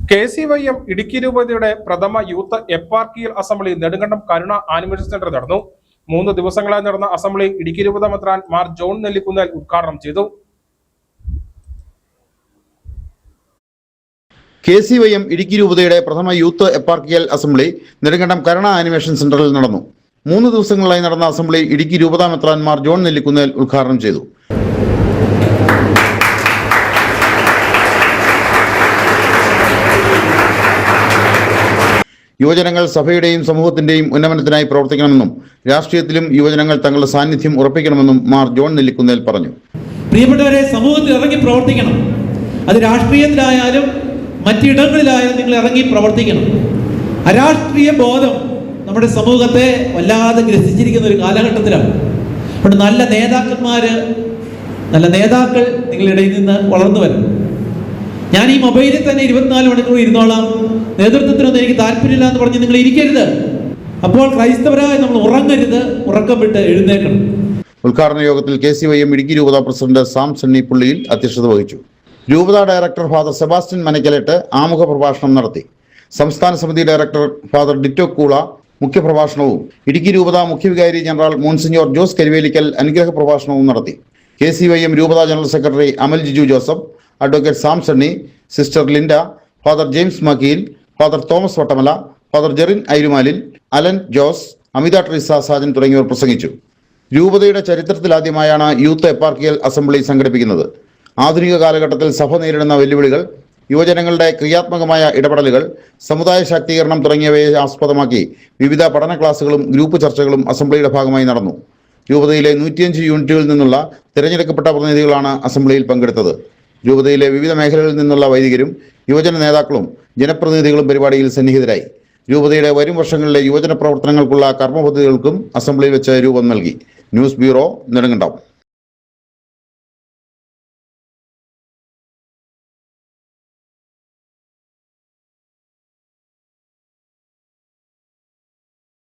KCYM Idukki രൂപതയുടെ പ്രഥമ youth eparchial assembly Nedumkandam കരുണ animation centre നടന്നു. 3 ദിവസങ്ങളായി നടന്ന അസംബ്ലി ഇടുക്കി രൂപത മെത്രാൻ മാർ ജോൺ നെല്ലിക്കുന്നേൽ ഉദ്ഘാടനം ചെയ്തു. KCYM ഇടുക്കി രൂപതയുടെ പ്രഥമ യൂത്ത് എപ്പാർക്കിയൽ അസംബ്ലി നെടുങ്കണ്ടം കരുണ ആനിമേഷൻ സെന്ററിൽ നടന്നു. 3 ദിവസങ്ങളായി നടന്ന അസംബ്ലി ഇടുക്കി രൂപത മെത്രാൻ മാർ ജോൺ നെല്ലിക്കുന്നേൽ ഉദ്ഘാടനം ചെയ്തു. യുവജനങ്ങൾ സഭയുടെയും സമൂഹത്തിന്റെയും ഉന്നമനത്തിനായി പ്രവർത്തിക്കണമെന്നും രാഷ്ട്രീയത്തിലും യുവജനങ്ങൾ തങ്ങളുടെ സാന്നിധ്യം ഉറപ്പിക്കണമെന്നും മാർ ജോൺ നെല്ലിക്കുന്നേൽ പറഞ്ഞു. പ്രിയപ്പെട്ടവരെ, സമൂഹത്തിൽ ഇറങ്ങി പ്രവർത്തിക്കണം. അത് രാഷ്ട്രീയത്തിലായാലും മറ്റിടങ്ങളിലായാലും നിങ്ങൾ ഇറങ്ങി പ്രവർത്തിക്കണം. അരാഷ്ട്രീയ ബോധം നമ്മുടെ സമൂഹത്തെ വല്ലാതെ ഗ്രസിച്ചിരിക്കുന്ന ഒരു കാലഘട്ടത്തിലാണ്. അതുകൊണ്ട് നല്ല നേതാക്കൾ നിങ്ങളുടെ ഇടയിൽ നിന്ന് വളർന്നു വരും. ഞാൻ ഈ മൊബൈലിൽ തന്നെ 24 മണിക്കൂർ ഇരുന്നോളാം, നേതൃത്വത്തിനൊന്നും എനിക്ക് താല്പര്യമില്ല എന്ന് പറഞ്ഞ് നിങ്ങൾ ഇരിക്കരുത്. അപ്പോൾ ക്രൈസ്തവരായി നമ്മൾ ഉറങ്ങരുത്, ഉറക്കം വിട്ട് എഴുന്നേക്കണം. ഉദ്ഘാടന യോഗത്തിൽ KCYM ഇടുക്കി രൂപത പ്രസിഡന്റ് സാം സണ്ണി പുള്ളിയിൽ അധ്യക്ഷത വഹിച്ചു. രൂപത ഡയറക്ടർ ഫാദർ സെബാസ്റ്റ്യൻ മനക്കലേട്ട് ആമുഖ പ്രഭാഷണം നടത്തി. സംസ്ഥാന സമിതി ഡയറക്ടർ ഫാദർ ഡിറ്റോ കൂള മുഖ്യപ്രഭാഷണവും ഇടുക്കി രൂപത മുഖ്യവികാരി ജനറൽ മോൺസിഞ്ഞോർ ജോസ് കരിവേലിക്കൽ അനുഗ്രഹ പ്രഭാഷണവും നടത്തി. KCYM രൂപത general secretary Amal Jiju Joseph, advocate Sam Sunny, sister Linda, father James Makkeel, father Thomas Vattamala, father Jerin Airumalil, Alan Jose, Amitha Treesa Sajan തുടങ്ങിയവർ പ്രസംഗിച്ചു. രൂപതയുടെ ചരിത്രത്തിലാദ്യമായാണ് യൂത്ത് എപ്പാർക്കിയൽ അസംബ്ലി സംഘടിപ്പിക്കുന്നത്. ആധുനിക കാലഘട്ടത്തിൽ സഭ നേരിടുന്ന വെല്ലുവിളികൾ, യുവജനങ്ങളുടെ ക്രിയാത്മകമായ ഇടപെടലുകൾ, സമുദായ ശാക്തീകരണം തുടങ്ങിയവയെ ആസ്പദമാക്കി വിവിധ പഠന ക്ലാസുകളും ഗ്രൂപ്പ് ചർച്ചകളും അസംബ്ലിയുടെ ഭാഗമായി നടന്നു. രൂപതയിലെ 105 യൂണിറ്റുകളിൽ നിന്നുള്ള തിരഞ്ഞെടുക്കപ്പെട്ട പ്രതിനിധികളാണ് അസംബ്ലിയിൽ പങ്കെടുത്തത്. രൂപതയിലെ വിവിധ മേഖലകളിൽ നിന്നുള്ള വൈദികരും യുവജന നേതാക്കളും ജനപ്രതിനിധികളും പരിപാടിയിൽ സന്നിഹിതരായി. രൂപതയുടെ വരും വർഷങ്ങളിലെ യുവജന പ്രവർത്തനങ്ങൾക്കുള്ള കർമ്മപദ്ധതികൾക്കും അസംബ്ലിയിൽ വെച്ച് രൂപം നൽകി. News bureau, Nedumkandam.